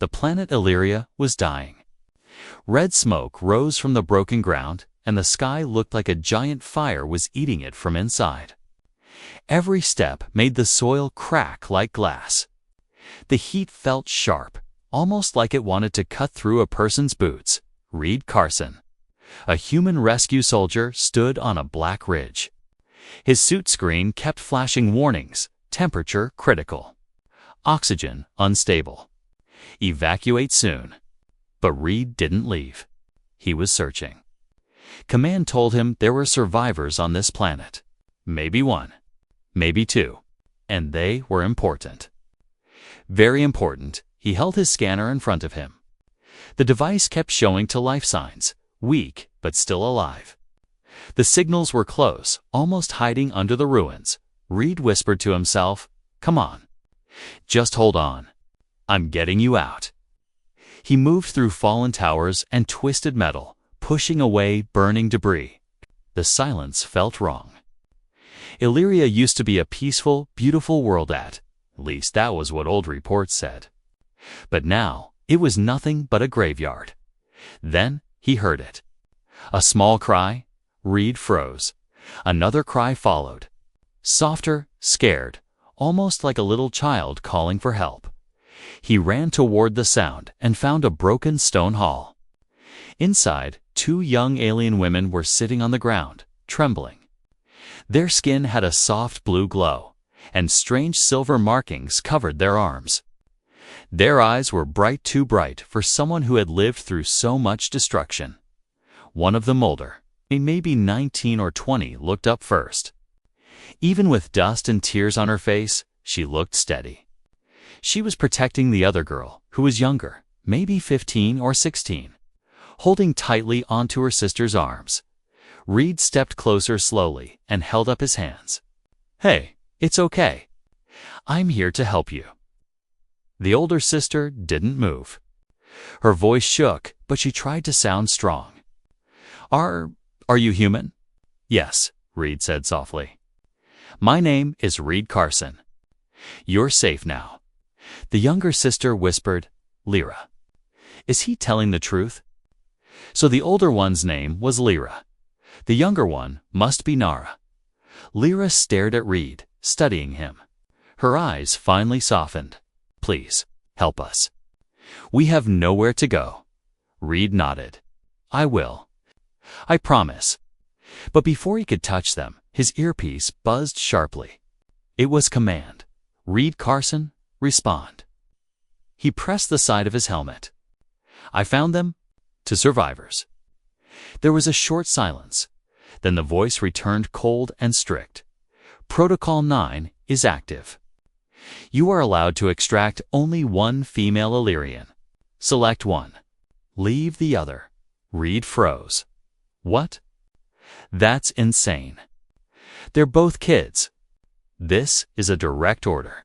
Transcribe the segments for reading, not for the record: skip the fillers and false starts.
The planet Illyria was dying. Red smoke rose from the broken ground, and the sky looked like a giant fire was eating it from inside. Every step made the soil crack like glass. The heat felt sharp, almost like it wanted to cut through a person's boots. Reed Carson, a human rescue soldier, stood on a black ridge. His suit screen kept flashing warnings: temperature critical, oxygen unstable, evacuate soon. But Reed didn't leave. He was searching. Command told him there were survivors on this planet. Maybe one, maybe two, and they were important. Very important. He held his scanner in front of him. The device kept showing to life signs, weak but still alive. The signals were close, almost hiding under the ruins. Reed whispered to himself, "Come on. Just hold on. I'm getting you out." He moved through fallen towers and twisted metal, pushing away burning debris. The silence felt wrong. Illyria used to be a peaceful, beautiful world at least that was what old reports said. But now, it was nothing but a graveyard. Then, he heard it. A small cry. Reed froze. Another cry followed. Softer, scared, almost like a little child calling for help. He ran toward the sound and found a broken stone hall. Inside, two young alien women were sitting on the ground, trembling. Their skin had a soft blue glow, and strange silver markings covered their arms. Their eyes were bright, too bright for someone who had lived through so much destruction. One of them, older, maybe 19 or 20, looked up first. Even with dust and tears on her face, she looked steady. She was protecting the other girl, who was younger, maybe 15 or 16, holding tightly onto her sister's arms. Reed stepped closer slowly and held up his hands. "Hey, it's okay. I'm here to help you." The older sister didn't move. Her voice shook, but she tried to sound strong. Are you human?" "Yes," Reed said softly. "My name is Reed Carson. You're safe now." The younger sister whispered, "Lyra." Is he telling the truth? So the older one's name was Lyra. The younger one must be Nara. Lyra stared at Reed, studying him. Her eyes finally softened. "Please, help us. We have nowhere to go." Reed nodded. "I will. I promise." But before he could touch them, his earpiece buzzed sharply. It was command. "Reed Carson, respond." He pressed the side of his helmet. "I found them. To survivors." There was a short silence. Then the voice returned cold and strict. "Protocol 9 is active. You are allowed to extract only one female Illyrian. Select one. Leave the other." Reed froze. "What? That's insane. They're both kids." "This is a direct order.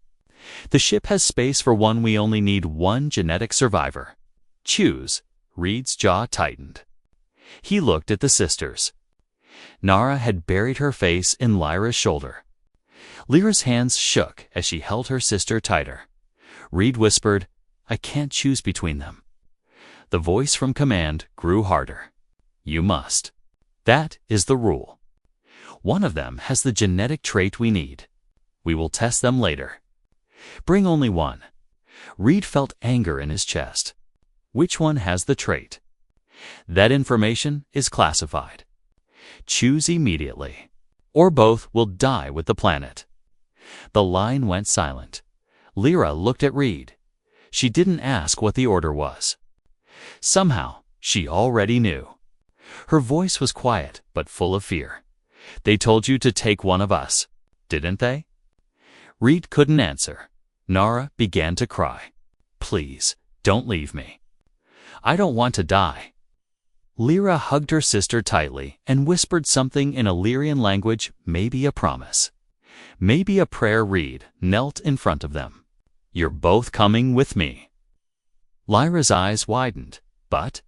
The ship has space for one. We only need one genetic survivor. Choose." Reed's jaw tightened. He looked at the sisters. Nara had buried her face in Lyra's shoulder. Lyra's hands shook as she held her sister tighter. Reed whispered, "I can't choose between them." The voice from command grew harder. "You must. That is the rule. One of them has the genetic trait we need. We will test them later. Bring only one." Reed felt anger in his chest. "Which one has the trait?" "That information is classified. Choose immediately, or both will die with the planet." The line went silent. Lyra looked at Reed. She didn't ask what the order was. Somehow, she already knew. Her voice was quiet but full of fear. "They told you to take one of us, didn't they?" Reed couldn't answer. Nara began to cry. "Please, don't leave me. I don't want to die." Lyra hugged her sister tightly and whispered something in Illyrian language, maybe a promise, maybe a prayer. Reed knelt in front of them. "You're both coming with me." Lyra's eyes widened. "But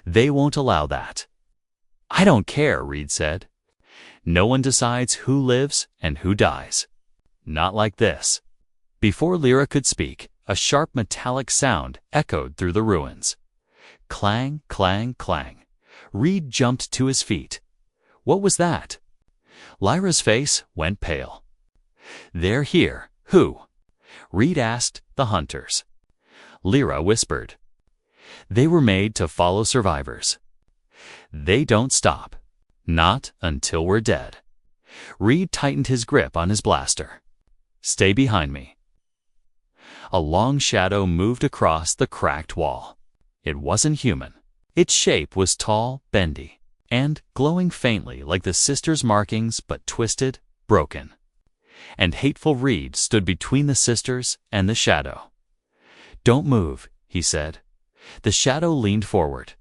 they won't allow that." "I don't care," Reed said. "No one decides who lives and who dies. Not like this." Before Lyra could speak, a sharp metallic sound echoed through the ruins. Clang, clang, clang. Reed jumped to his feet. What was that? Lyra's face went pale. They're here. Who? Reed asked. The hunters. Lyra whispered. They were made to follow survivors. They don't stop. Not until we're dead. Reed tightened his grip on his blaster. Stay behind me. A long shadow moved across the cracked wall. It wasn't human. Its shape was tall, bendy, and glowing faintly like the sisters' markings, but twisted, broken. And hateful Reed stood between the sisters and the shadow. Don't move, he said. The shadow leaned forward.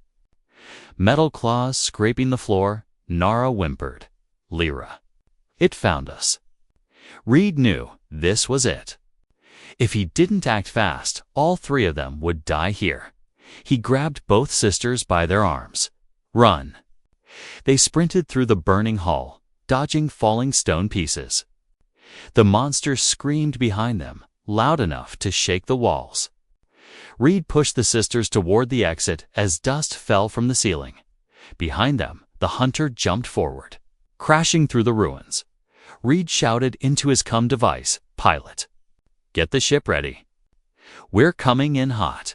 Metal claws scraping the floor, Nara whimpered. Lyra. It found us. Reed knew this was it. If he didn't act fast, all three of them would die here. He grabbed both sisters by their arms. Run. They sprinted through the burning hall, dodging falling stone pieces. The monster screamed behind them, loud enough to shake the walls. Reed pushed the sisters toward the exit as dust fell from the ceiling. Behind them, the hunter jumped forward, crashing through the ruins. Reed shouted into his comm device, Pilot. Get the ship ready. We're coming in hot.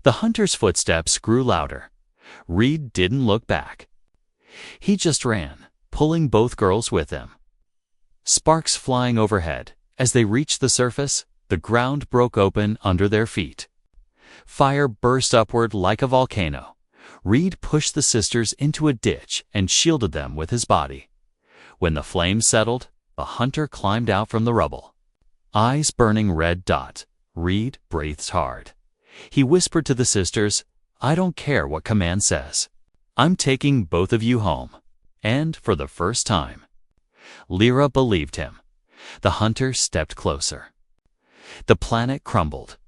The hunter's footsteps grew louder. Reed didn't look back. He just ran, pulling both girls with him. Sparks flying overhead. As they reached the surface, the ground broke open under their feet. Fire burst upward like a volcano. Reed pushed the sisters into a ditch and shielded them with his body. When the flames settled, the hunter climbed out from the rubble. Eyes burning red dot. Reed breathed hard. He whispered to the sisters, I don't care what command says. I'm taking both of you home. And for the first time. Lyra believed him. The hunter stepped closer. The planet crumbled.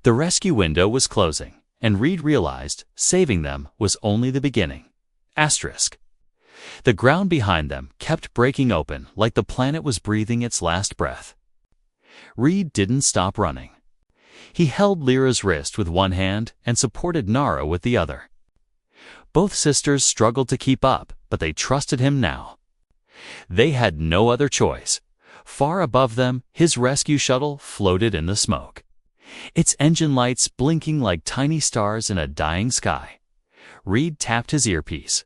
The rescue window was closing, and Reed realized saving them was only the beginning. Asterisk. The ground behind them kept breaking open like the planet was breathing its last breath. Reed didn't stop running. He held Lyra's wrist with one hand and supported Nara with the other. Both sisters struggled to keep up, but they trusted him now. They had no other choice. Far above them, his rescue shuttle floated in the smoke. Its engine lights blinking like tiny stars in a dying sky. Reed tapped his earpiece.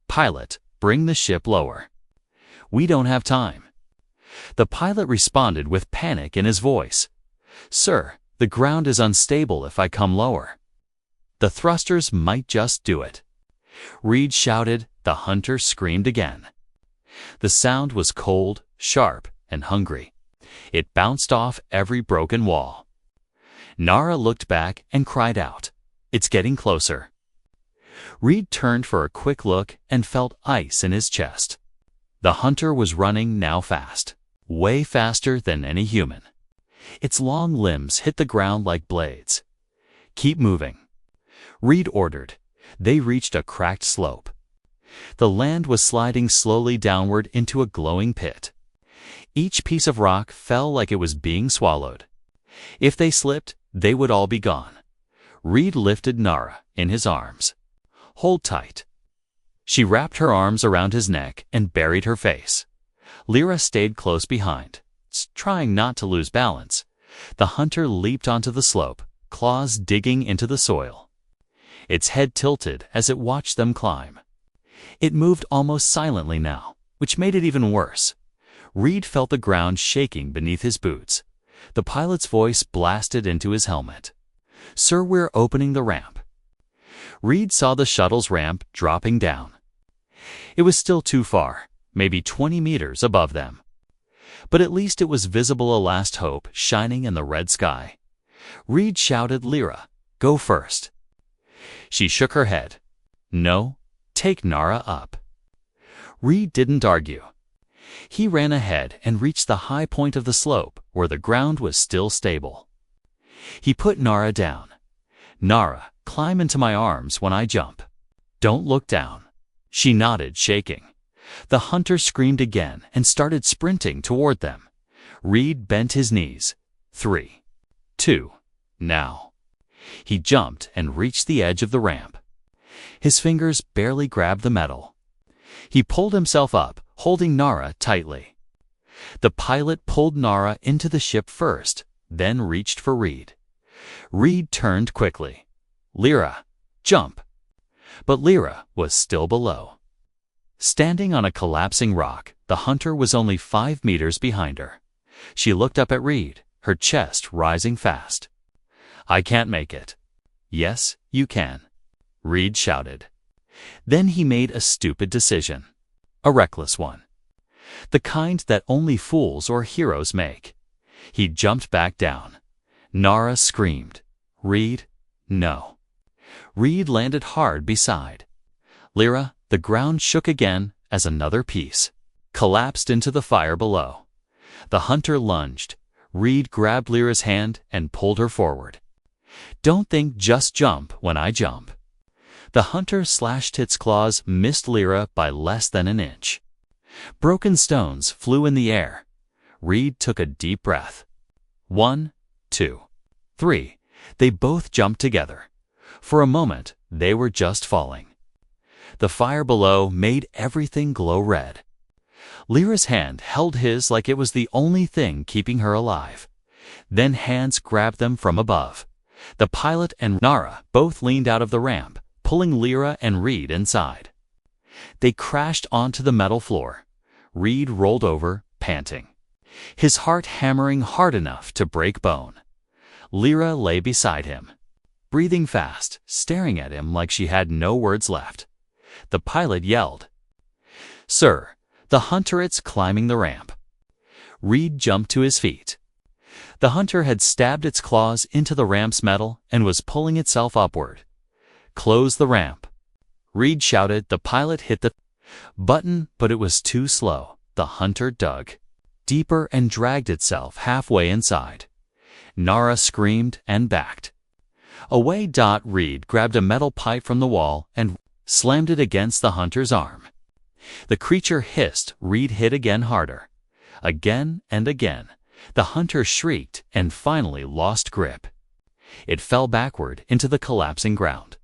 Pilot, bring the ship lower. We don't have time. The pilot responded with panic in his voice. Sir, the ground is unstable if I come lower. The thrusters might just do it. Reed shouted. The hunter screamed again. The sound was cold, sharp, and hungry. It bounced off every broken wall. Nara looked back and cried out. It's getting closer. Reed turned for a quick look and felt ice in his chest. The hunter was running now fast, way faster than any human. Its long limbs hit the ground like blades. Keep moving. Reed ordered. They reached a cracked slope. The land was sliding slowly downward into a glowing pit. Each piece of rock fell like it was being swallowed. If they slipped, they would all be gone. Reed lifted Nara in his arms. Hold tight. She wrapped her arms around his neck and buried her face. Lyra stayed close behind, trying not to lose balance. The hunter leaped onto the slope, claws digging into the soil. Its head tilted as it watched them climb. It moved almost silently now, which made it even worse. Reed felt the ground shaking beneath his boots. The pilot's voice blasted into his helmet. Sir, we're opening the ramp. Reed saw the shuttle's ramp dropping down. It was still too far, maybe 20 meters above them. But at least it was visible, a last hope shining in the red sky. Reed shouted, Lyra, go first. She shook her head. No, take Nara up. Reed didn't argue. He ran ahead and reached the high point of the slope where the ground was still stable. He put Nara down. Nara, climb into my arms when I jump. Don't look down. She nodded, shaking. The hunter screamed again and started sprinting toward them. Reed bent his knees. 3, 2. Now. He jumped and reached the edge of the ramp. His fingers barely grabbed the metal. He pulled himself up, holding Nara tightly. The pilot pulled Nara into the ship first, then reached for Reed. Reed turned quickly. "Lyra, jump!" But Lyra was still below. Standing on a collapsing rock, the hunter was only 5 meters behind her. She looked up at Reed, her chest rising fast. "I can't make it." "Yes, you can," Reed shouted. Then he made a stupid decision. A reckless one. The kind that only fools or heroes make. He jumped back down. Nara screamed. "Reed, no." Reed landed hard beside Lyra. The ground shook again as another piece collapsed into the fire below. The hunter lunged. Reed grabbed Lyra's hand and pulled her forward. "Don't think, just jump when I jump." The hunter slashed its claws, missed Lyra by less than an inch. Broken stones flew in the air. Reed took a deep breath. 1, 2, 3. They both jumped together. For a moment, they were just falling. The fire below made everything glow red. Lyra's hand held his like it was the only thing keeping her alive. Then hands grabbed them from above. The pilot and Nara both leaned out of the ramp, pulling Lyra and Reed inside. They crashed onto the metal floor. Reed rolled over, panting, his heart hammering hard enough to break bone. Lyra lay beside him, breathing fast, staring at him like she had no words left. The pilot yelled, "Sir, the hunter is climbing the ramp." Reed jumped to his feet. The hunter had stabbed its claws into the ramp's metal and was pulling itself upward. "Close the ramp," Reed shouted. The pilot hit the button, but it was too slow. The hunter dug deeper and dragged itself halfway inside. Nara screamed and backed away. Reed grabbed a metal pipe from the wall and slammed it against the hunter's arm. The creature hissed. Reed hit again, harder. Again and again. The hunter shrieked and finally lost grip. It fell backward into the collapsing ground.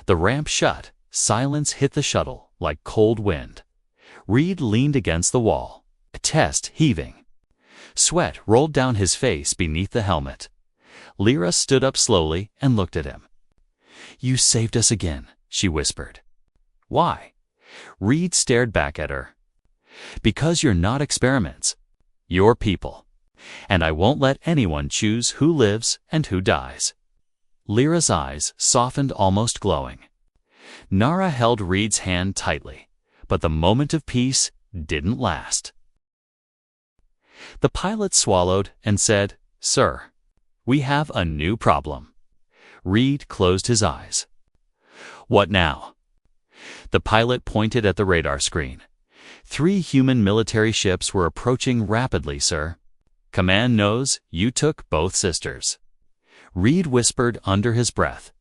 The ramp shut. Silence hit the shuttle like cold wind. Reed leaned against the wall, chest heaving. Sweat rolled down his face beneath the helmet. Lyra stood up slowly and looked at him. "You saved us again," she whispered. "Why?" Reed stared back at her. "Because you're not experiments. You're people. And I won't let anyone choose who lives and who dies." Lyra's eyes softened, almost glowing. Nara held Reed's hand tightly, but the moment of peace didn't last. The pilot swallowed and said, "Sir, we have a new problem." Reed closed his eyes. "What now?" The pilot pointed at the radar screen. 3 human military ships were approaching rapidly, sir. Command knows you took both sisters. Reed whispered under his breath.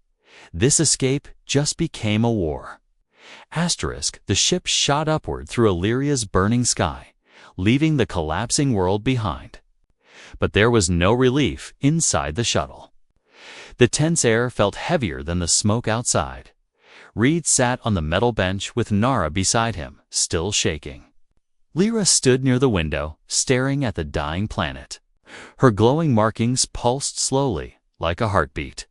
This escape just became a war. The ship shot upward through Illyria's burning sky, leaving the collapsing world behind. But there was no relief inside the shuttle. The tense air felt heavier than the smoke outside. Reed sat on the metal bench with Nara beside him, still shaking. Lyra stood near the window, staring at the dying planet. Her glowing markings pulsed slowly, like a heartbeat.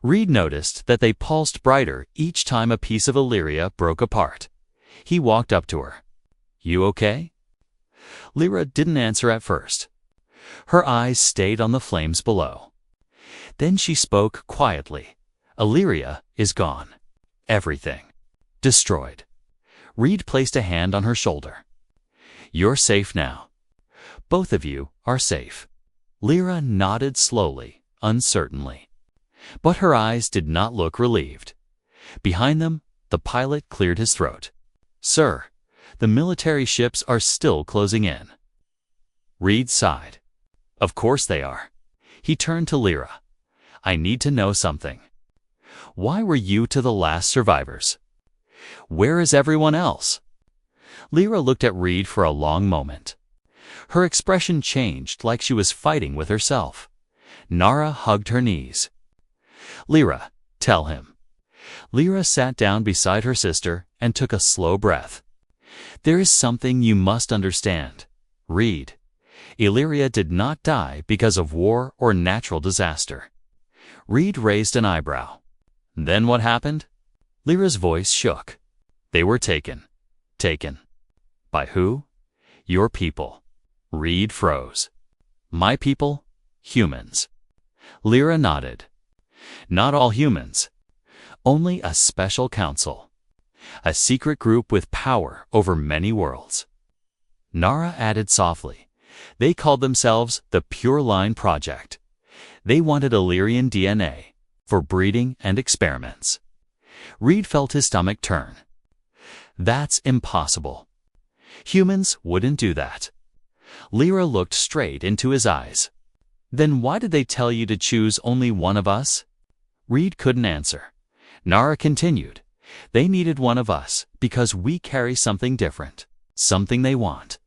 Reed noticed that they pulsed brighter each time a piece of Illyria broke apart. He walked up to her. "You okay?" Lyra didn't answer at first. Her eyes stayed on the flames below. Then she spoke quietly. "Illyria is gone. Everything. Destroyed." Reed placed a hand on her shoulder. "You're safe now. Both of you are safe." Lyra nodded slowly, uncertainly. But her eyes did not look relieved. Behind them, the pilot cleared his throat. "Sir, the military ships are still closing in." Reed sighed. "Of course they are." He turned to Lyra. "I need to know something. Why were you to the last survivors? Where is everyone else?" Lyra looked at Reed for a long moment. Her expression changed, like she was fighting with herself. Nara hugged her knees. Lyra, tell him. Lyra sat down beside her sister and took a slow breath. There is something you must understand. Reed. Illyria did not die because of war or natural disaster. Reed raised an eyebrow. Then what happened? Lyra's voice shook. They were taken. Taken. By who? Your people. Reed froze. My people? Humans. Lyra nodded. Not all humans. Only a special council. A secret group with power over many worlds. Nara added softly. They called themselves the Pure Line Project. They wanted Illyrian DNA for breeding and experiments. Reed felt his stomach turn. That's impossible. Humans wouldn't do that. Lyra looked straight into his eyes. Then why did they tell you to choose only one of us? Reed couldn't answer. Nara continued. They needed one of us because we carry something different, something they want.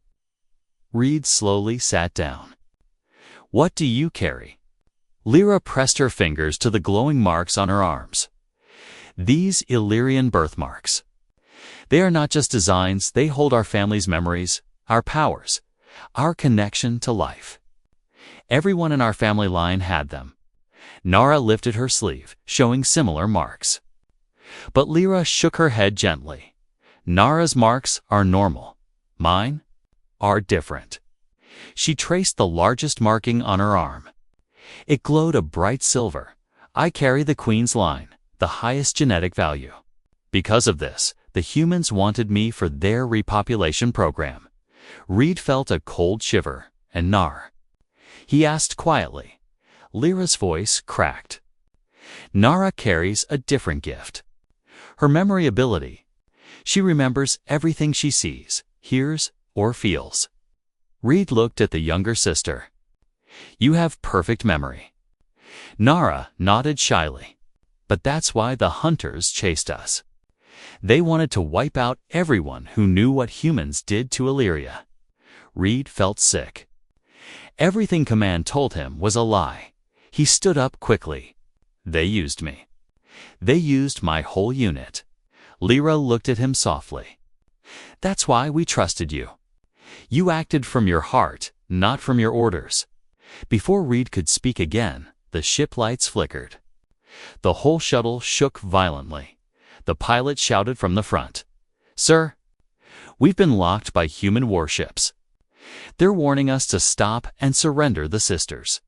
Reed slowly sat down. What do you carry? Lyra pressed her fingers to the glowing marks on her arms. These Illyrian birthmarks. They are not just designs, they hold our family's memories, our powers, our connection to life. Everyone in our family line had them. Nara lifted her sleeve, showing similar marks. But Lyra shook her head gently. Nara's marks are normal. Mine are different. She traced the largest marking on her arm. It glowed a bright silver. I carry the Queen's line, the highest genetic value. Because of this, the humans wanted me for their repopulation program. Reed felt a cold shiver, and Nar. He asked quietly. Lyra's voice cracked. Nara carries a different gift. Her memory ability. She remembers everything she sees, hears, or feels. Reed looked at the younger sister. You have perfect memory. Nara nodded shyly. But that's why the hunters chased us. They wanted to wipe out everyone who knew what humans did to Illyria. Reed felt sick. Everything Command told him was a lie. He stood up quickly. They used me. They used my whole unit. Lyra looked at him softly. That's why we trusted you. You acted from your heart, not from your orders. Before Reed could speak again, the ship lights flickered. The whole shuttle shook violently. The pilot shouted from the front. Sir, we've been locked by human warships. They're warning us to stop and surrender the sisters.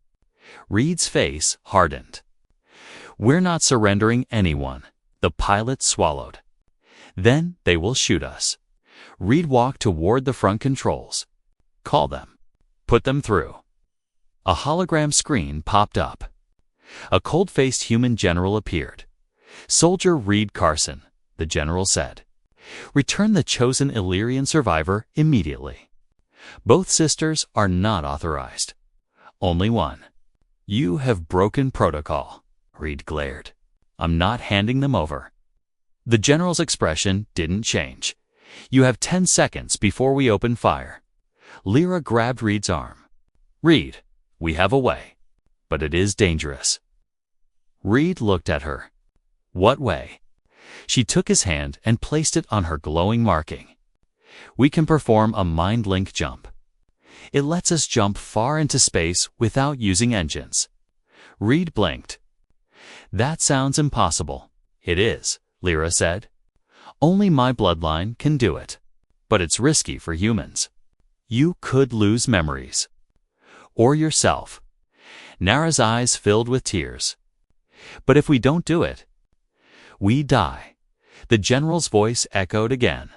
Reed's face hardened. We're not surrendering anyone. The pilot swallowed. Then they will shoot us. Reed walked toward the front controls. Call them. Put them through. A hologram screen popped up. A cold-faced human general appeared. Soldier Reed Carson, the general said. Return the chosen Illyrian survivor immediately. Both sisters are not authorized. Only one. You have broken protocol, Reed glared. I'm not handing them over. The general's expression didn't change. You have 10 seconds before we open fire. Lyra grabbed Reed's arm. Reed, we have a way, but it is dangerous. Reed looked at her. What way? She took his hand and placed it on her glowing marking. We can perform a mind link jump. It lets us jump far into space without using engines. Reed blinked. That sounds impossible. It is, Lyra said. Only my bloodline can do it. But it's risky for humans. You could lose memories. Or yourself. Nara's eyes filled with tears. But if we don't do it, we die. The general's voice echoed again.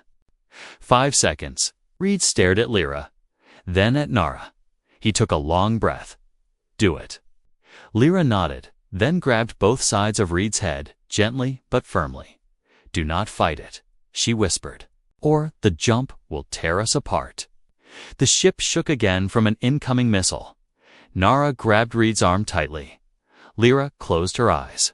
5 seconds. Reed stared at Lyra, then at Nara. He took a long breath. Do it. Lyra nodded, then grabbed both sides of Reed's head, gently but firmly. Do not fight it, she whispered, or the jump will tear us apart. The ship shook again from an incoming missile. Nara grabbed Reed's arm tightly. Lyra closed her eyes.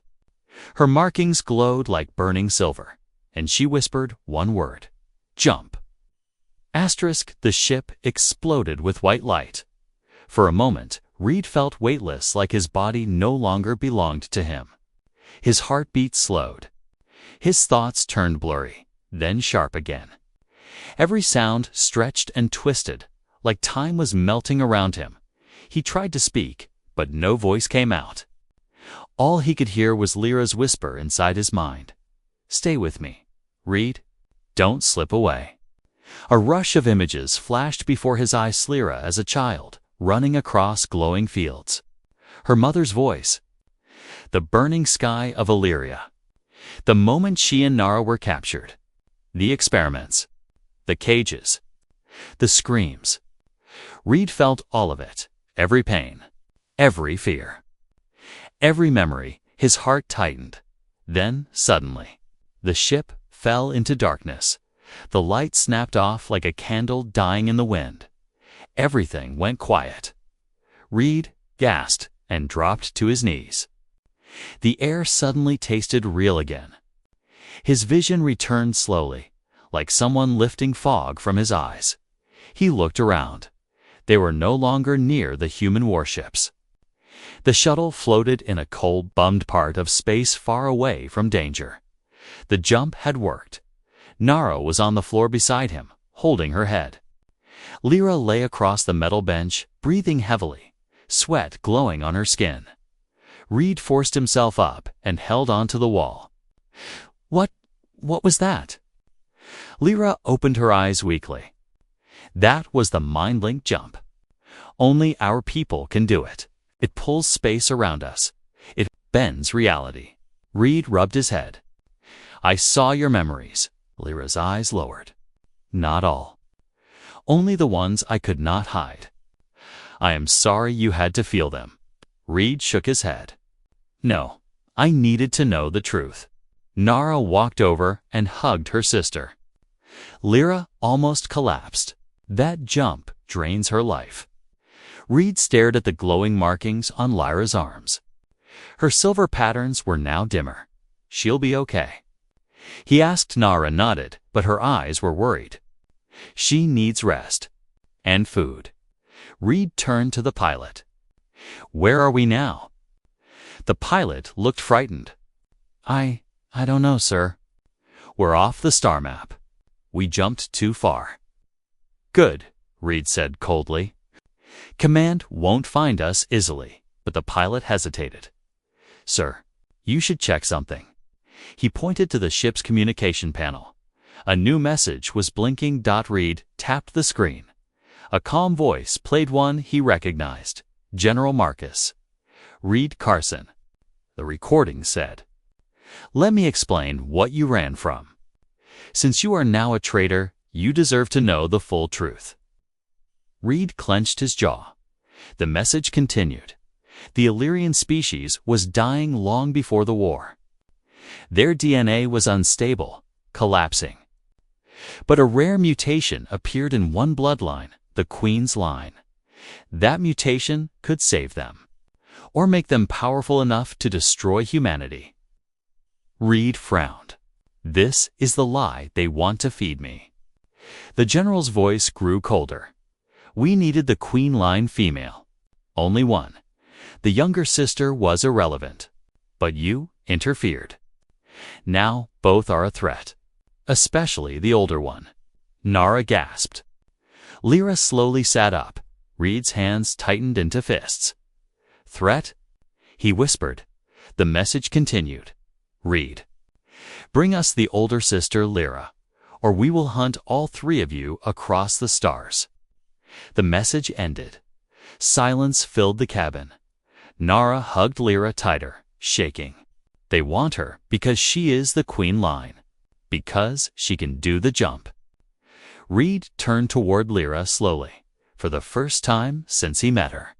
Her markings glowed like burning silver, and she whispered one word. Jump. Asterisk, the ship exploded with white light. For a moment, Reed felt weightless, like his body no longer belonged to him. His heartbeat slowed. His thoughts turned blurry, then sharp again. Every sound stretched and twisted, like time was melting around him. He tried to speak, but no voice came out. All he could hear was Lyra's whisper inside his mind. "Stay with me, Reed. Don't slip away." A rush of images flashed before his eyes. Lyra as a child, running across glowing fields. Her mother's voice. The burning sky of Illyria. The moment she and Nara were captured. The experiments. The cages. The screams. Reed felt all of it. Every pain. Every fear. Every memory. His heart tightened. Then, suddenly, the ship fell into darkness. The light snapped off like a candle dying in the wind. Everything went quiet. Reed gasped and dropped to his knees. The air suddenly tasted real again. His vision returned slowly, like someone lifting fog from his eyes. He looked around. They were no longer near the human warships. The shuttle floated in a cold, bummed part of space far away from danger. The jump had worked. Nara was on the floor beside him, holding her head. Lyra lay across the metal bench, breathing heavily, sweat glowing on her skin. Reed forced himself up and held onto the wall. What was that? Lyra opened her eyes weakly. That was the mind-link jump. Only our people can do it. It pulls space around us. It bends reality. Reed rubbed his head. I saw your memories. Lyra's eyes lowered. Not all. Only the ones I could not hide. I am sorry you had to feel them. Reed shook his head. No, I needed to know the truth. Nara walked over and hugged her sister. Lyra almost collapsed. That jump drains her life. Reed stared at the glowing markings on Lyra's arms. Her silver patterns were now dimmer. She'll be okay. He asked. Nara nodded, but her eyes were worried. She needs rest. And food. Reed turned to the pilot. Where are we now? The pilot looked frightened. I don't know, sir. We're off the star map. We jumped too far. Good, Reed said coldly. Command won't find us easily. But the pilot hesitated. Sir, you should check something. He pointed to the ship's communication panel. A new message was blinking. Reed tapped the screen. A calm voice played one he recognized. General Marcus. Reed Carson. The recording said, Let me explain what you ran from. Since you are now a traitor, you deserve to know the full truth. Reed clenched his jaw. The message continued. The Illyrian species was dying long before the war. Their DNA was unstable, collapsing. But a rare mutation appeared in one bloodline, the Queen's line. That mutation could save them, or make them powerful enough to destroy humanity. Reed frowned. This is the lie they want to feed me. The general's voice grew colder. We needed the Queen line female. Only one. The younger sister was irrelevant. But you interfered. Now both are a threat. Especially the older one. Nara gasped. Lyra slowly sat up. Reed's hands tightened into fists. Threat? He whispered. The message continued. Reed. Bring us the older sister Lyra, or we will hunt all three of you across the stars. The message ended. Silence filled the cabin. Nara hugged Lyra tighter, shaking. They want her because she is the Queen line. Because she can do the jump. Reed turned toward Lyra slowly, for the first time since he met her.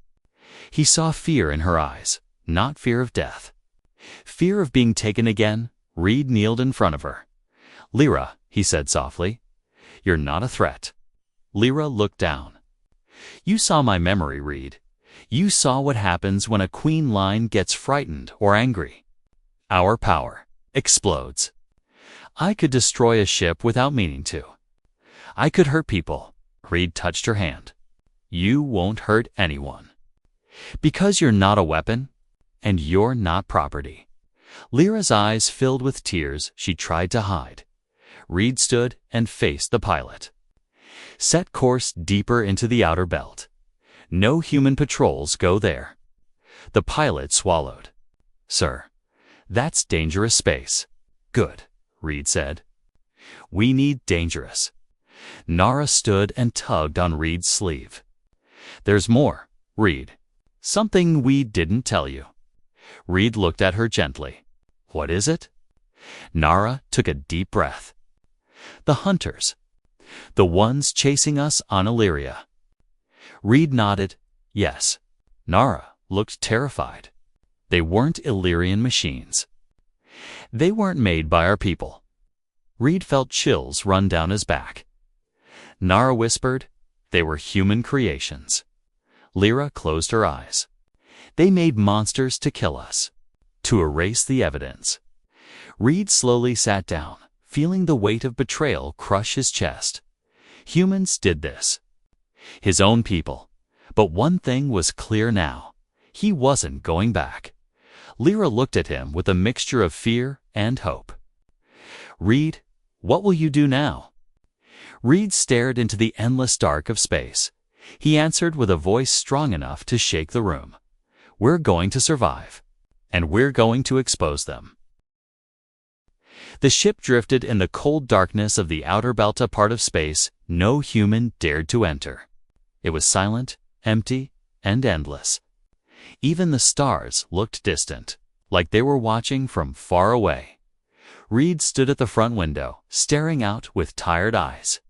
He saw fear in her eyes, not fear of death. Fear of being taken again. Reed kneeled in front of her. Lyra, he said softly, you're not a threat. Lyra looked down. You saw my memory, Reed. You saw what happens when a Queen line gets frightened or angry. Our power explodes. I could destroy a ship without meaning to. I could hurt people. Reed touched her hand. You won't hurt anyone. Because you're not a weapon, and you're not property. Lyra's eyes filled with tears she tried to hide. Reed stood and faced the pilot. Set course deeper into the outer belt. No human patrols go there. The pilot swallowed. Sir, that's dangerous space. Good, Reed said. We need dangerous. Nara stood and tugged on Reed's sleeve. There's more, Reed. Something we didn't tell you. Reed looked at her gently. What is it? Nara took a deep breath. The hunters. The ones chasing us on Illyria. Reed nodded. Yes. Nara looked terrified. They weren't Illyrian machines. They weren't made by our people. Reed felt chills run down his back. Nara whispered, they were human creations. Lyra closed her eyes. They made monsters to kill us, to erase the evidence. Reed slowly sat down, feeling the weight of betrayal crush his chest. Humans did this. His own people. But one thing was clear now. He wasn't going back. Lyra looked at him with a mixture of fear and hope. Reed, what will you do now? Reed stared into the endless dark of space. He answered with a voice strong enough to shake the room. We're going to survive, and we're going to expose them. The ship drifted in the cold darkness of the outer Belta part of space no human dared to enter. It was silent, empty, and endless. Even the stars looked distant, like they were watching from far away. Reed stood at the front window, staring out with tired eyes.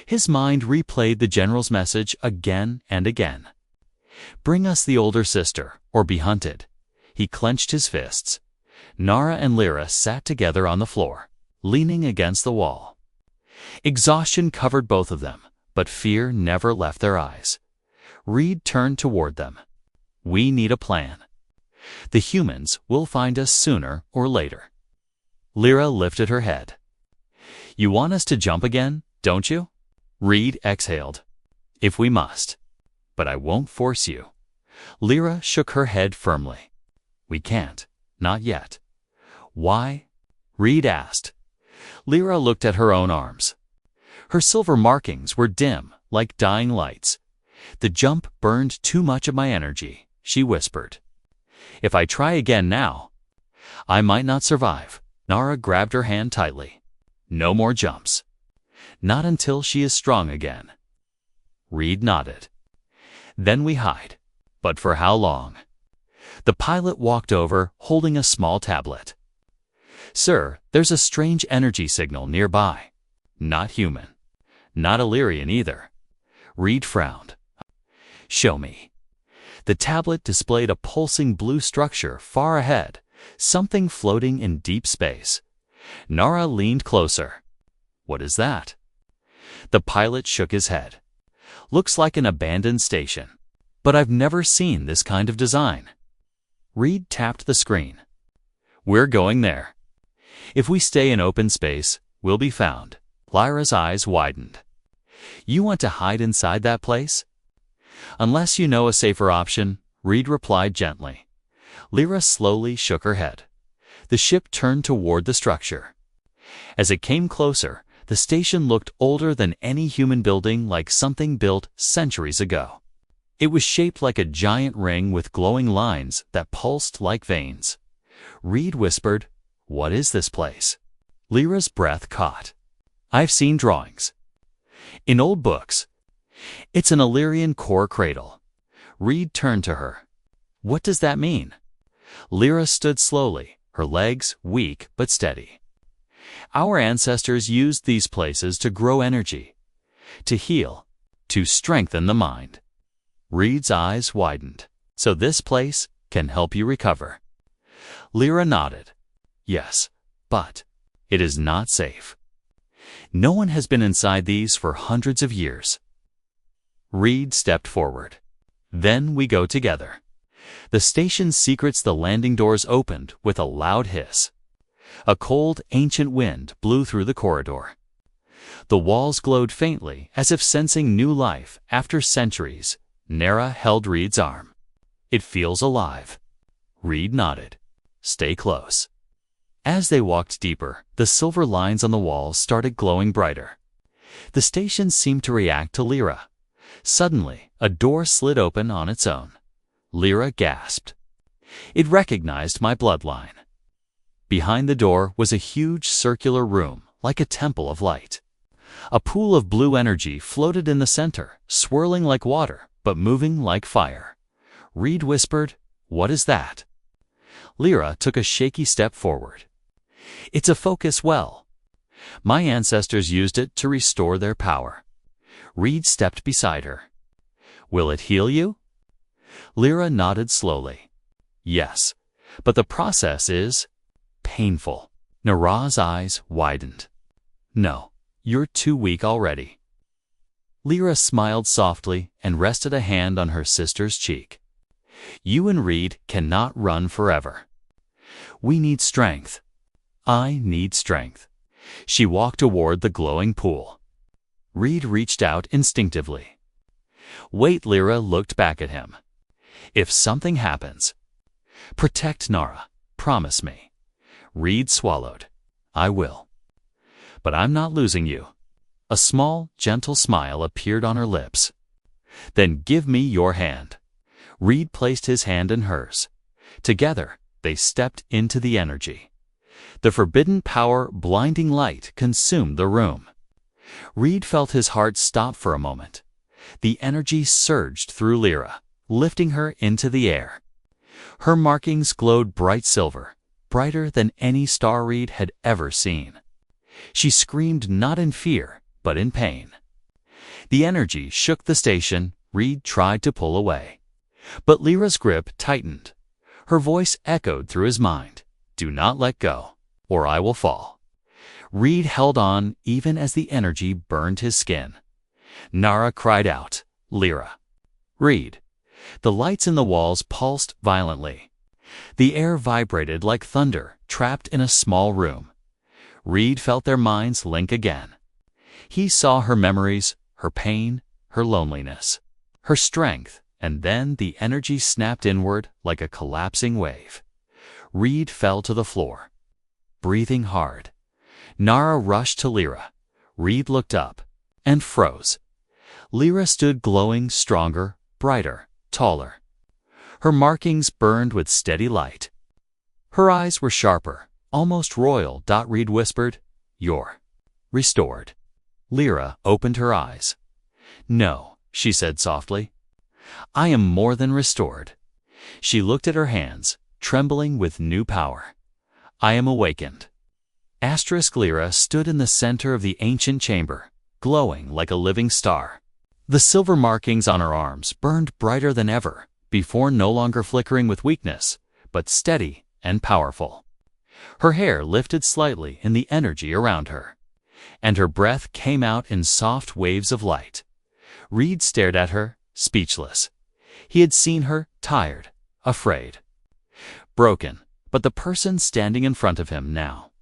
His mind replayed the general's message again and again. Bring us the older sister, or be hunted. He clenched his fists. Nara and Lyra sat together on the floor, leaning against the wall. Exhaustion covered both of them, but fear never left their eyes. Reed turned toward them. We need a plan. The humans will find us sooner or later. Lyra lifted her head. You want us to jump again, don't you? Reed exhaled. If we must. But I won't force you. Lyra shook her head firmly. We can't. Not yet. Why? Reed asked. Lyra looked at her own arms. Her silver markings were dim, like dying lights. The jump burned too much of my energy, she whispered. If I try again now, I might not survive. Nara grabbed her hand tightly. No more jumps. Not until she is strong again. Reed nodded. Then we hide. But for how long? The pilot walked over, holding a small tablet. Sir, there's a strange energy signal nearby. Not human. Not Illyrian either. Reed frowned. Show me. The tablet displayed a pulsing blue structure far ahead, something floating in deep space. Nara leaned closer. What is that? The pilot shook his head. Looks like an abandoned station. But I've never seen this kind of design. Reed tapped the screen. We're going there. If we stay in open space, we'll be found. Lyra's eyes widened. You want to hide inside that place? Unless you know a safer option, Reed replied gently. Lyra slowly shook her head. The ship turned toward the structure. As it came closer, the station looked older than any human building, like something built centuries ago. It was shaped like a giant ring with glowing lines that pulsed like veins. Reed whispered, What is this place? Lyra's breath caught. I've seen drawings. In old books. It's an Illyrian core cradle. Reed turned to her. What does that mean? Lyra stood slowly, her legs weak but steady. Our ancestors used these places to grow energy, to heal, to strengthen the mind. Reed's eyes widened. So this place can help you recover. Lyra nodded. Yes, but it is not safe. No one has been inside these for hundreds of years. Reed stepped forward. Then we go together. The station's secrets. The landing doors opened with a loud hiss. A cold, ancient wind blew through the corridor. The walls glowed faintly, as if sensing new life after centuries. Nara held Reed's arm. It feels alive. Reed nodded. Stay close. As they walked deeper, the silver lines on the walls started glowing brighter. The station seemed to react to Lyra. Suddenly, a door slid open on its own. Lyra gasped. It recognized my bloodline. Behind the door was a huge circular room, like a temple of light. A pool of blue energy floated in the center, swirling like water, but moving like fire. Reed whispered, "What is that?" Lyra took a shaky step forward. "It's a focus well. My ancestors used it to restore their power." Reed stepped beside her. "Will it heal you?" Lyra nodded slowly. "Yes, but the process is painful." Nara's eyes widened. "No, you're too weak already." Lyra smiled softly and rested a hand on her sister's cheek. "You and Reed cannot run forever. We need strength. I need strength." She walked toward the glowing pool. Reed reached out instinctively. "Wait," Lyra looked back at him. "If something happens, protect Nara. Promise me." Reed swallowed. "I will. But I'm not losing you." A small, gentle smile appeared on her lips. "Then give me your hand." Reed placed his hand in hers. Together, they stepped into the energy. The forbidden power, blinding light, consumed the room. Reed felt his heart stop for a moment. The energy surged through Lyra, lifting her into the air. Her markings glowed bright silver, brighter than any star Reed had ever seen. She screamed not in fear, but in pain. The energy shook the station. Reed tried to pull away. But Lyra's grip tightened. Her voice echoed through his mind. "Do not let go, or I will fall." Reed held on even as the energy burned his skin. Nara cried out, "Lyra!" "Reed!" The lights in the walls pulsed violently. The air vibrated like thunder, trapped in a small room. Reed felt their minds link again. He saw her memories, her pain, her loneliness, her strength, and then the energy snapped inward like a collapsing wave. Reed fell to the floor, breathing hard. Nara rushed to Lyra. Reed looked up and froze. Lyra stood glowing, stronger, brighter, taller. Her markings burned with steady light. Her eyes were sharper, almost royal. Reed whispered, "You're restored." Lyra opened her eyes. "No," she said softly. "I am more than restored." She looked at her hands, trembling with new power. "I am awakened." Lyra stood in the center of the ancient chamber, glowing like a living star. The silver markings on her arms burned brighter than ever, before no longer flickering with weakness, but steady and powerful. Her hair lifted slightly in the energy around her, and her breath came out in soft waves of light. Reed stared at her, speechless. He had seen her tired, afraid, broken, but the person standing in front of him now.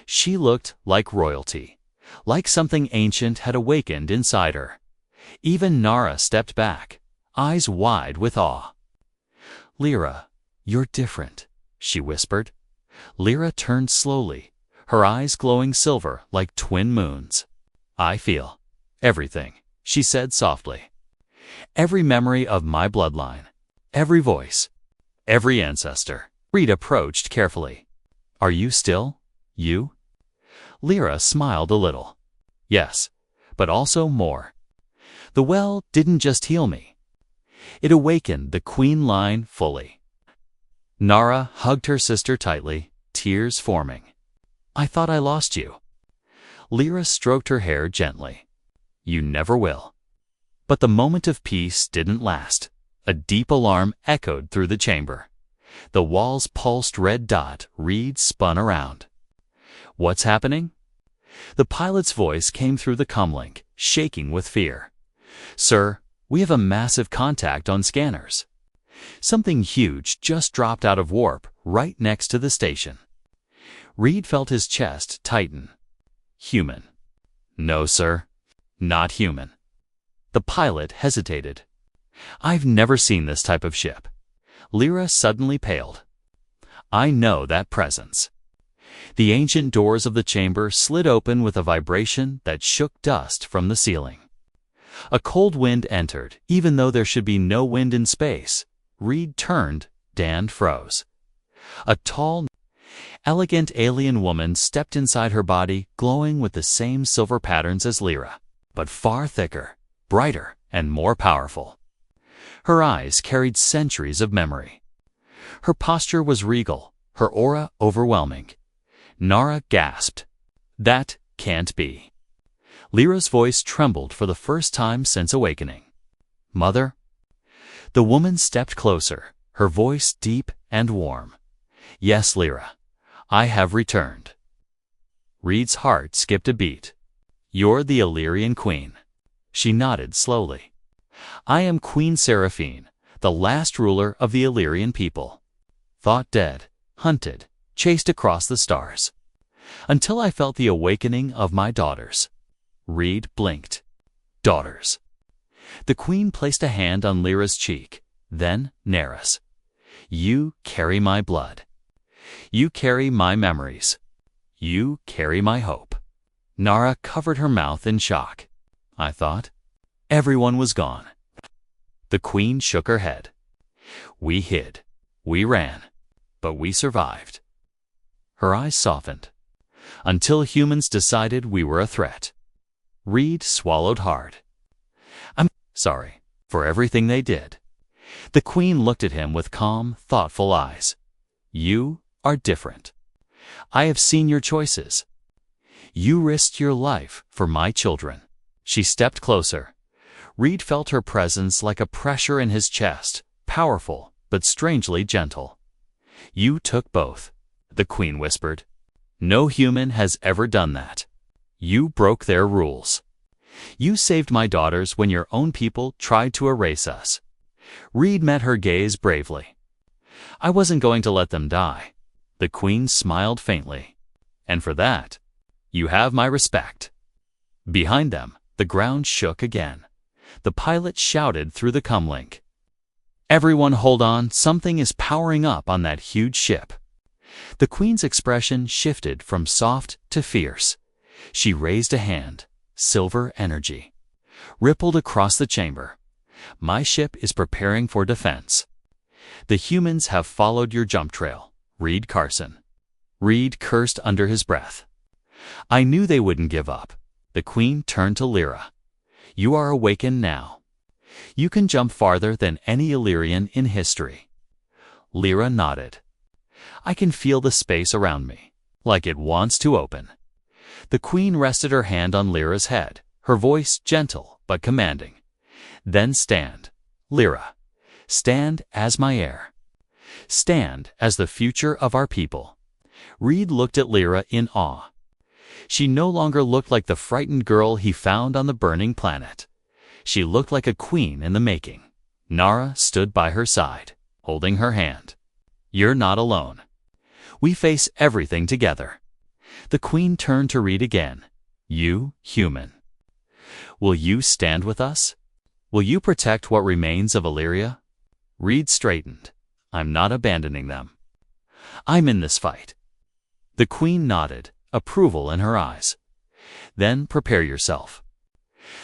She looked like royalty, like something ancient had awakened inside her. Even Nara stepped back, eyes wide with awe. "Lyra, you're different," she whispered. Lyra turned slowly, her eyes glowing silver like twin moons. "I feel everything," she said softly. "Every memory of my bloodline, every voice, every ancestor." Reed approached carefully. "Are you still you?" Lyra smiled a little. "Yes, but also more. The well didn't just heal me. It awakened the queen line fully." Nara hugged her sister tightly, tears forming. "I thought I lost you." Lyra stroked her hair gently. "You never will." But the moment of peace didn't last. A deep alarm echoed through the chamber. The walls pulsed red. Reed spun around. "What's happening?" The pilot's voice came through the comlink, shaking with fear. "Sir, we have a massive contact on scanners. Something huge just dropped out of warp right next to the station." Reed felt his chest tighten. "Human." "No, sir, not human." The pilot hesitated. I've never seen this type of ship. Lyra suddenly paled. I know that presence. The ancient doors of the chamber slid open with a vibration that shook dust from the ceiling. A cold wind entered, even though there should be no wind in space. Reed turned, Dan froze. A tall, elegant alien woman stepped inside her body, glowing with the same silver patterns as Lyra, but far thicker, brighter, and more powerful. Her eyes carried centuries of memory. Her posture was regal, her aura overwhelming. Nara gasped. That can't be. Lyra's voice trembled for the first time since awakening. Mother? The woman stepped closer, her voice deep and warm. Yes, Lyra. I have returned. Reed's heart skipped a beat. You're the Illyrian queen. She nodded slowly. I am Queen Seraphine, the last ruler of the Illyrian people. Thought dead, hunted, chased across the stars. Until I felt the awakening of my daughters. Reed blinked. Daughters. The queen placed a hand on Lyra's cheek, then Nara's. You carry my blood. You carry my memories. You carry my hope. Nara covered her mouth in shock. I thought. Everyone was gone. The queen shook her head. We hid. We ran. But we survived. Her eyes softened. Until humans decided we were a threat. Reed swallowed hard. I'm sorry for everything they did. The queen looked at him with calm, thoughtful eyes. You are different. I have seen your choices. You risked your life for my children. She stepped closer. Reed felt her presence like a pressure in his chest, powerful but strangely gentle. You took both, the queen whispered. No human has ever done that. You broke their rules. You saved my daughters when your own people tried to erase us. Reed met her gaze bravely. I wasn't going to let them die. The queen smiled faintly. And for that, you have my respect. Behind them, the ground shook again. The pilot shouted through the comlink. Everyone hold on, something is powering up on that huge ship. The queen's expression shifted from soft to fierce. She raised a hand. Silver energy rippled across the chamber. My ship is preparing for defense. The humans have followed your jump trail, Reed Carson. Reed cursed under his breath. I knew they wouldn't give up. The queen turned to Lyra. You are awakened now. You can jump farther than any Illyrian in history. Lyra nodded. I can feel the space around me, like it wants to open. The queen rested her hand on Lyra's head, her voice gentle but commanding. Then stand, Lyra. Stand as my heir. Stand as the future of our people. Reed looked at Lyra in awe. She no longer looked like the frightened girl he found on the burning planet. She looked like a queen in the making. Nara stood by her side, holding her hand. You're not alone. We face everything together. The queen turned to Reed again. You, human. Will you stand with us? Will you protect what remains of Illyria? Reed straightened. I'm not abandoning them. I'm in this fight. The queen nodded, approval in her eyes. Then prepare yourself.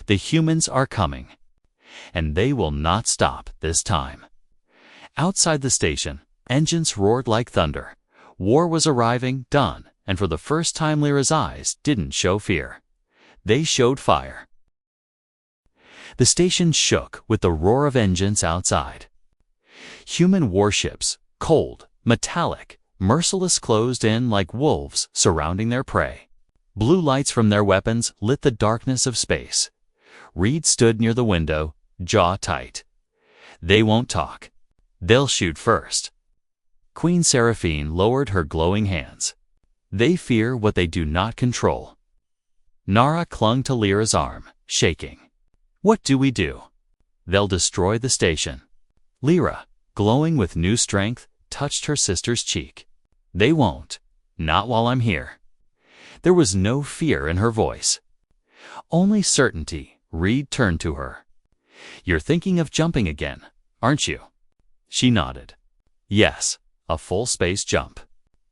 The humans are coming, and they will not stop this time. Outside the station, engines roared like thunder. War was arriving, done, and for the first time Lyra's eyes didn't show fear. They showed fire. The station shook with the roar of engines outside. Human warships, cold, metallic, merciless, closed in like wolves surrounding their prey. Blue lights from their weapons lit the darkness of space. Reed stood near the window, jaw tight. They won't talk. They'll shoot first. Queen Seraphine lowered her glowing hands. They fear what they do not control. Nara clung to Lyra's arm, shaking. What do we do? They'll destroy the station. Lyra, glowing with new strength, touched her sister's cheek. They won't. Not while I'm here. There was no fear in her voice. Only certainty. Reed turned to her. You're thinking of jumping again, aren't you? She nodded. Yes, a full space jump.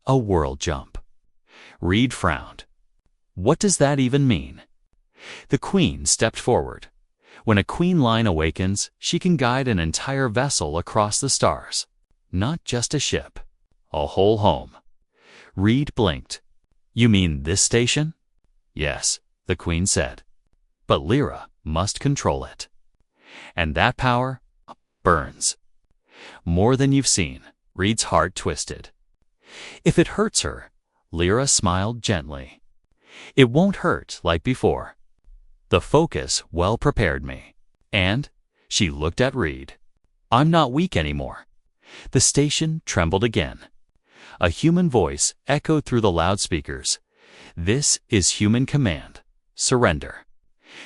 A world jump. Reed frowned. What does that even mean? The Queen stepped forward. When a queen line awakens, she can guide an entire vessel across the stars. Not just a ship. A whole home. Reed blinked. You mean this station? Yes, the Queen said. But Lyra must control it. And that power burns. More than you've seen. Reed's heart twisted. If it hurts her, Lyra smiled gently. It won't hurt like before. The focus well prepared me. And she looked at Reed. I'm not weak anymore. The station trembled again. A human voice echoed through the loudspeakers. This is human command. Surrender.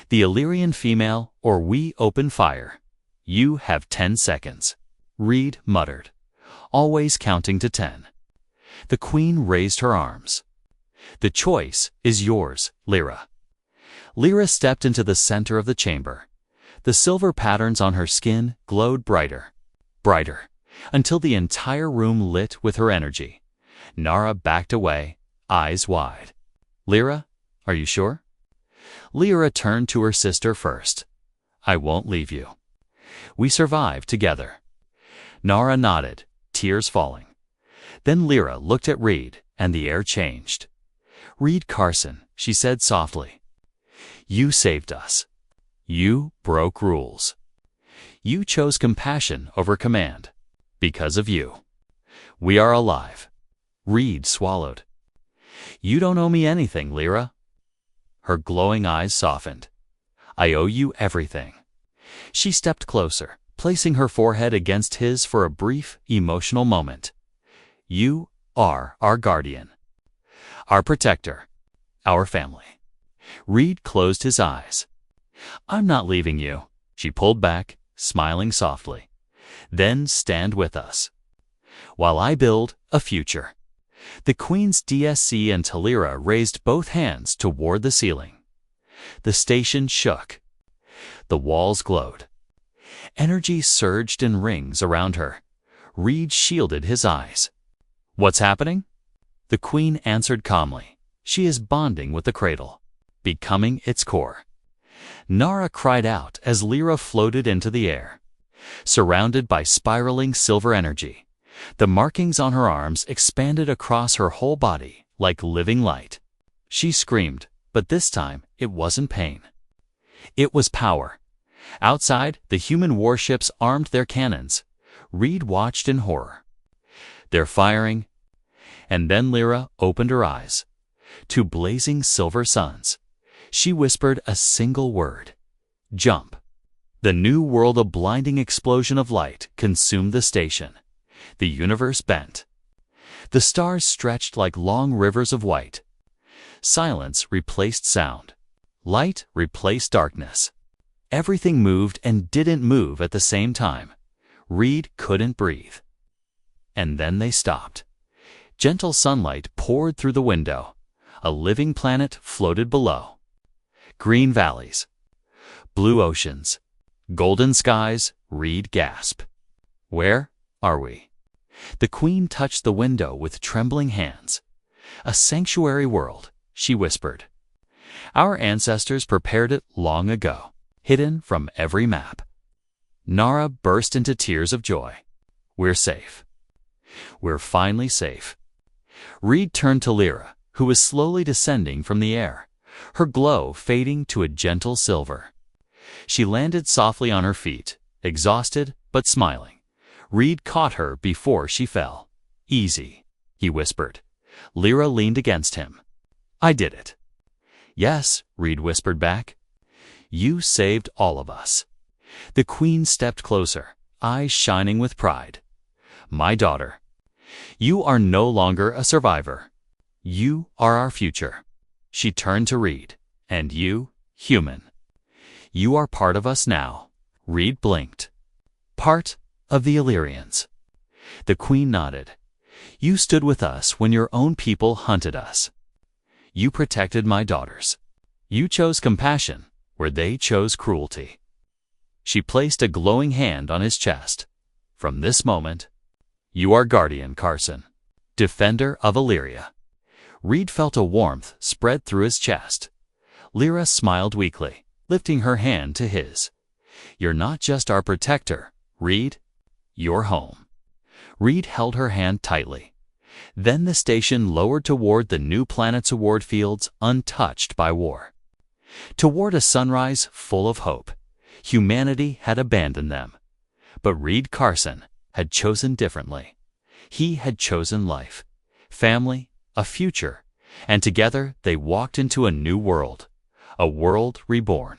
The Illyrian female, or we open fire. You have 10 seconds. Reed muttered, always counting to 10. The Queen raised her arms. The choice is yours, Lyra. Lyra stepped into the center of the chamber. The silver patterns on her skin glowed brighter, brighter, until the entire room lit with her energy. Nara backed away, eyes wide. Lyra, are you sure? Lyra turned to her sister first. I won't leave you. We survived together. Nara nodded, tears falling. Then Lyra looked at Reed, and the air changed. Reed Carson, she said softly. You saved us. You broke rules. You chose compassion over command. Because of you. We are alive. Reed swallowed. You don't owe me anything, Lyra. Her glowing eyes softened. I owe you everything. She stepped closer, placing her forehead against his for a brief, emotional moment. You are our guardian. Our protector. Our family. Reed closed his eyes. I'm not leaving you. She pulled back, smiling softly. Then stand with us. While I build a future. The Queen's DSC and Talira raised both hands toward the ceiling. The station shook. The walls glowed. Energy surged in rings around her. Reed shielded his eyes. What's happening? The Queen answered calmly. She is bonding with the cradle, becoming its core. Nara cried out as Lyra floated into the air. Surrounded by spiraling silver energy, the markings on her arms expanded across her whole body like living light. She screamed, but this time it wasn't pain. It was power. Outside, the human warships armed their cannons. Reed watched in horror. They're firing. And then Lyra opened her eyes. Two blazing silver suns. She whispered a single word. Jump. The new world, a blinding explosion of light, consumed the station. The universe bent. The stars stretched like long rivers of white. Silence replaced sound. Light replaced darkness. Everything moved and didn't move at the same time. Reed couldn't breathe. And then they stopped. Gentle sunlight poured through the window. A living planet floated below. Green valleys. Blue oceans. Golden skies. Reed gasped. Where are we? The Queen touched the window with trembling hands. A sanctuary world, she whispered. Our ancestors prepared it long ago, hidden from every map. Nara burst into tears of joy. We're safe. We're finally safe. Reed turned to Lyra, who was slowly descending from the air, her glow fading to a gentle silver. She landed softly on her feet, exhausted but smiling. Reed caught her before she fell. Easy, he whispered. Lyra leaned against him. I did it. Yes, Reed whispered back. You saved all of us. The Queen stepped closer, eyes shining with pride. My daughter, you are no longer a survivor. You are our future. She turned to Reed. And you, human. You are part of us now. Reed blinked. Part of the Illyrians. The Queen nodded. You stood with us when your own people hunted us. You protected my daughters. You chose compassion where they chose cruelty. She placed a glowing hand on his chest. From this moment, you are Guardian Carson, Defender of Illyria. Reed felt a warmth spread through his chest. Lyra smiled weakly, lifting her hand to his. You're not just our protector, Reed. You're home. Reed held her hand tightly. Then the station lowered toward the new planet's award fields untouched by war. Toward a sunrise full of hope. Humanity had abandoned them. But Reed Carson had chosen differently. He had chosen life, family, a future, and together they walked into a new world, a world reborn.